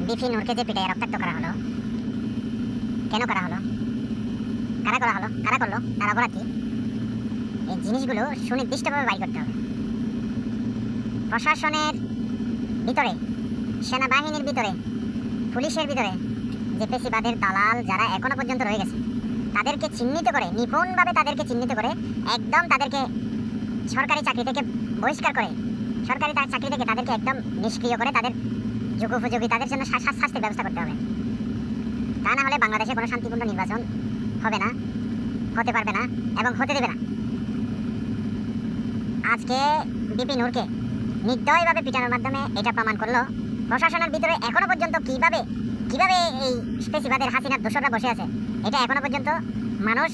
BP নূরকে যে পিটায় রক্তাক্ত করা হলো, কেন করা হলো, কারা করা হলো, কারা করলো, তার অপরাধ কি? এই জিনিসগুলো সুনির্দিষ্টভাবে বাইর করতে হবে। প্রশাসনের ভিতরে, সেনাবাহিনীর ভিতরে, পুলিশের ভিতরে যে পেশিবাদের দালাল যারা এখনো পর্যন্ত রয়ে গেছে তাদেরকে চিহ্নিত করে, নিপুণভাবে তাদেরকে চিহ্নিত করে একদম তাদেরকে সরকারি চাকরি থেকে বহিষ্কার করে, সরকারি চাকরি থেকে তাদেরকে একদম নিষ্ক্রিয় করে তাদের যোগ্যোপযোগী তাদের জন্য শাস্তির ব্যবস্থা করতে হবে। তা না হলে বাংলাদেশে কোনো শান্তিপূর্ণ নির্বাচন হবে না, হতে পারবে না এবং হতে দেবে না। আজকে বিপি নূরকে নির্দয়ভাবে পিটানোর মাধ্যমে এটা প্রমাণ করলো প্রশাসনের ভিতরে এখনো পর্যন্ত কিভাবে এই পেশিবাদের হাসিনার দোসররা বসে আছে, এটা এখনো পর্যন্ত মানুষ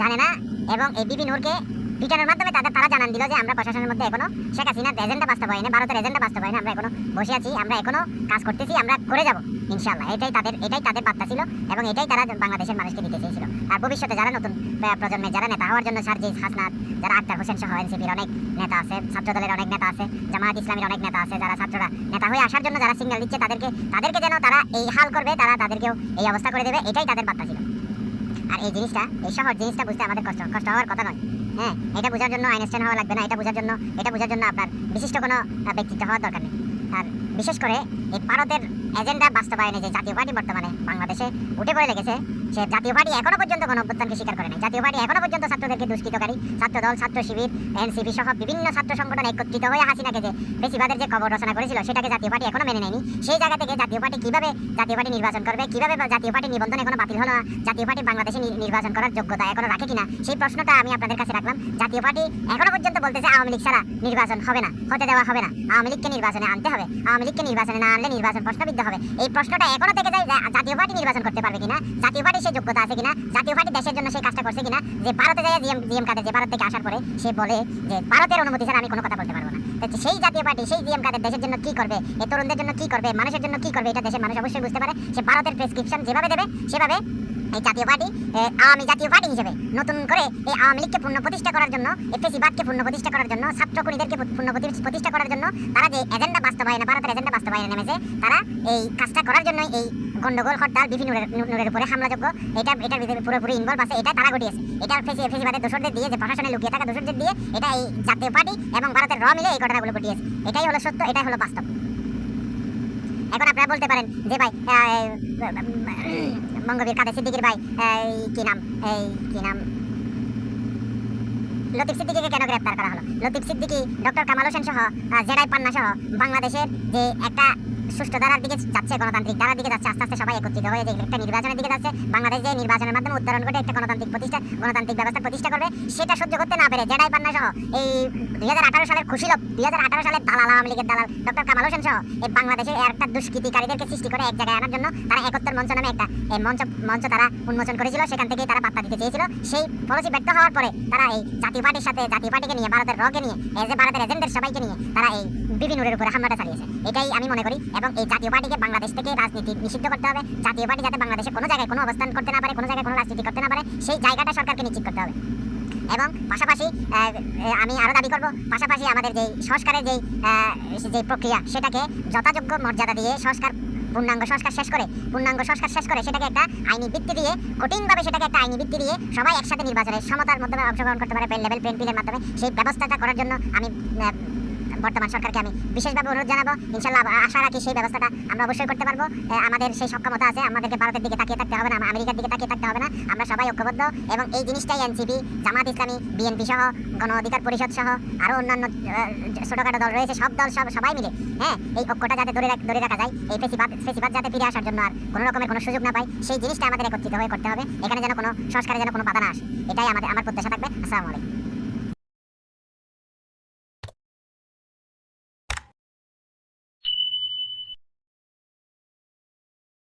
জানে না। এবং এই বিপি নূরকে পিটানোর মাধ্যমে তারা জানান দিল যে আমরা প্রশাসনের মধ্যে এখনো শেখ হাসিনার এজেন্ডা বাস্তবায়নে, ভারতের এজেন্ডা বাস্তবায়নে আমরা এখনো বসে আছি, আমরা এখনো কাজ করতেছি, আমরা করে যাব ইনশাআল্লাহ। এটাই তাদের বার্তা ছিল এবং এটাই তারা বাংলাদেশের মানুষকে দিতে চেয়েছিল। আর ভবিষ্যতে যারা নতুন প্রজন্মের যারা নেতা হওয়ার জন্য সার্জিস হাসনাত, যারা আক্তার হোসেন সহ এনসিপির অনেক নেতা আছে, ছাত্রদলের অনেক নেতা আছে, জামায়াত ইসলামীর অনেক নেতা আছে, যারা ছাত্ররা নেতা হয়ে আসার জন্য যারা সিগন্যাল দিচ্ছে তাদেরকে যেন তারা এই হাল করবে, তাদেরকেও এই অবস্থা করে দেবে, এটাই তাদের বার্তা ছিল। আর এই জিনিসটা, এই সহজ জিনিসটা বুঝতে আমাদের কষ্ট হওয়ার কথা নয়। হ্যাঁ, এটা বোঝার জন্য আইনস্টাইন হওয়া লাগবে না, এটা বোঝার জন্য আপনার বিশিষ্ট কোনো ব্যক্তিত্ব হওয়ার দরকার নেই। আর বিশেষ করে এই ভারতের এজেন্ডা বাস্তবায়নে যে জাতীয় পার্টি বর্তমানে বাংলাদেশে উঠে পড়ে লেগেছে, সে জাতীয় পার্টি এখনো পর্যন্ত কোনো অভ্যুত্থানকে স্বীকার করে নাই। জাতীয় পার্টি এখনো পর্যন্ত ছাত্রদেরকে দুষ্কৃতকারী, ছাত্রদল, ছাত্র শিবির, এনসিপি সহ বিভিন্ন ছাত্র সংগঠন একত্রিত হয়ে হাসিনাকে যে ফেসিবাদের যে কবর রচনা করেছিল সেটাকে জাতীয় পার্টি এখনো মেনে নেয়নি। সেই জায়গা থেকে জাতীয় পার্টি কিভাবে জাতীয় পার্টি নির্বাচন করবে, কিভাবে জাতীয় পার্টি নিবন্ধন এখনো বাতিল হলো না, জাতীয় পার্টি বাংলাদেশে নির্বাচন করার যোগ্যতা এখনো রাখে কিনা, সেই প্রশ্নটা আমি আপনাদের কাছে রাখলাম। জাতীয় পার্টি এখনো পর্যন্ত বলতেছে আওয়ামী লীগ ছাড়া নির্বাচন হবে না, হতে দেওয়া হবে না, আওয়ামী লীগকে নির্বাচনে আনতে হবে, আওয়ামী লীগকে নির্বাচনে না আনলে নির্বাচন প্রশ্নবিদ্ধ হবে। এই প্রশ্নটা এখনো থেকে যায় জাতীয় পার্টি নির্বাচন করতে পারবে কিনা, জাতীয় পার্টি সেই যোগ্যতা আছে কিনা, জাতীয় পার্টি দেশের জন্য সেই কাজটা করছে কিনা। যে ভারতে যায় জিএম কাদের, যে ভারত থেকে আসার পরে সে বলে যে ভারতের অনুমতি ছাড়া আমি কোনো কথা বলতে পারবো না। সেই জাতীয় পার্টি, সেই জিএম কাদের দেশের জন্য কি করবে, এই তরুণদের জন্য কি করবে, মানুষের জন্য কি করবে, এটা দেশের মানুষ অবশ্যই বুঝতে পারে। সে ভারতের প্রেসক্রিপশন যেভাবে দেবে সেভাবে এই জাতীয় পার্টি, আওয়ামী জাতীয় পার্টি হিসেবে নতুন করে এই আওয়ামী লীগকে পূর্ণ প্রতিষ্ঠা করার জন্য, এই ফেসিবাদকে পূর্ণ প্রতিষ্ঠা করার জন্য, ছাত্রকুণীদেরকে পূর্ণ প্রতিষ্ঠা করার জন্য তারা যে এজেন্ডা বাস্তবায়নে, ভারতের এজেন্ডা বাস্তবায়নে নেমেছে, তারা এই কাজটা করার জন্য এই গন্ডগোল, হরতাল, বিপি নূরের উপরে হামলাযোগ্য, এটার ভিতরে পুরোপুরি ইনভলভ আছে, এটা তারা ঘটিয়েছে। এটা ফেসিবাদের দোসরদের দিয়ে, যে প্রশাসনে লুকিয়ে থাকা দোসরদের দিয়ে, এটা এই জাতীয় পার্টি এবং ভারতের মিলে এই ঘটনাগুলো ঘটিয়েছে। এটাই হলো সত্য, এটাই হলো বাস্তব। এখন আপনারা বলতে পারেন যে ভাই বঙ্গবীর কাদের সিদ্দিকীর ভাই কি নাম লতিফ সিদ্দিকীকে কেন গ্রেপ্তার করা হলো? লতিফ সিদ্দিকী, ডক্টর কামাল হোসেন সহ, জেডাই পান্না সহ বাংলাদেশের যে একটা সুষ্ঠু ধারার দিকে যাচ্ছে, গণতান্ত্রিক ধারার দিকে যাচ্ছে, আস্তে আস্তে সবাই একত্রিত হয়ে যে একটা নির্বাচনের দিকে যাচ্ছে, বাংলাদেশ যে নির্বাচনের মাধ্যমে উত্তরণ করে একটা গণতান্ত্রিক ব্যবস্থা প্রতিষ্ঠা করবে, সেটা সহ্য করতে না পেরে জেডাই পান্না সহ এই 2018 সালের খুশিলভ, 2018 সালের দালাল, আওয়ামী লীগের দালাল ডক্টর কামাল হোসেন সহ এই বাংলাদেশে একটা দুষ্কৃতিকারীদেরকে সৃষ্টি করে এক জায়গায় আনার জন্য তারা 71 মঞ্চ নামে একটা মঞ্চ তারা উন্মোচন করেছিল। সেখান থেকেই তারা পাত্তা দিতে চেয়েছিল। সেই পলিসি ব্যর্থ হওয়ার পরে তারা এই জাতীয় পার্টির সাথে, জাতীয় পার্টিকে নিয়ে, ভারতের রকে নিয়ে, ভারতের এজেন্ডার সবাইকে নিয়ে তারা এই বিপি নূরের উপরে হামলাটা চালিয়েছে। এটাই আমি মনে করি। এবং এই জাতীয় পার্টিকে বাংলাদেশ থেকে রাজনীতি নিষিদ্ধ করতে হবে। জাতীয় পার্টি যাতে বাংলাদেশে কোনো জায়গায় কোনো অবস্থান করতে না পারে, কোনো জায়গায় কোনো রাজনীতি করতে না পারে, সেই জায়গাটা সরকারকে নিশ্চিত করতে হবে। এবং পাশাপাশি আমি আরও দাবি করব, পাশাপাশি আমাদের যেই সংস্কারের যেই প্রক্রিয়া, সেটাকে যথাযোগ্য মর্যাদা দিয়ে পূর্ণাঙ্গ সংস্কার শেষ করে সেটাকে একটা আইনি ভিত্তি দিয়ে, কঠিনভাবে সেটাকে একটা আইনি ভিত্তি দিয়ে সবাই একসাথে নির্বাচনে সমতার মাধ্যমে অংশগ্রহণ করতে পারে, লেভেল প্লেইং ফিল্ডের মাধ্যমে, সেই ব্যবস্থাটা করার জন্য আমি বর্তমান সরকারকে আমি বিশেষভাবে অনুরোধ জানাবো। ইনশাআল্লাহ আশা রাখি সেই ব্যবস্থাটা আমরা অবশ্যই করতে পারবো। আমাদের সেই সক্ষমতা আছে। আমাদেরকে ভারতের দিকে তাকিয়ে থাকতে হবে না, আমেরিকার দিকে তাকিয়ে থাকতে হবে না। আমরা সবাই ঐক্যবদ্ধ এবং এই জিনিসটাই এনসিপি, জামাত ইসলামী, বিএনপি সহ, গণ অধিকার পরিষদ সহ আরও অন্যান্য ছোটখাটো দল রয়েছে, সব দল সবাই মিলে এই ঐক্যটা যাতে ধরে রাখা যায়, এই ফেসিবাদ যাতে ফিরে আসার জন্য আর কোনো রকমের কোনো সুযোগ না পায়, সেই জিনিসটা আমাদের একত্রিত হয়ে করতে হবে। এখানে যেন কোনো সংস্কারে যেন কোনো বাধা না আসে, এটাই আমার প্রত্যাশা থাকবে। আসসালামু আলাইকুম।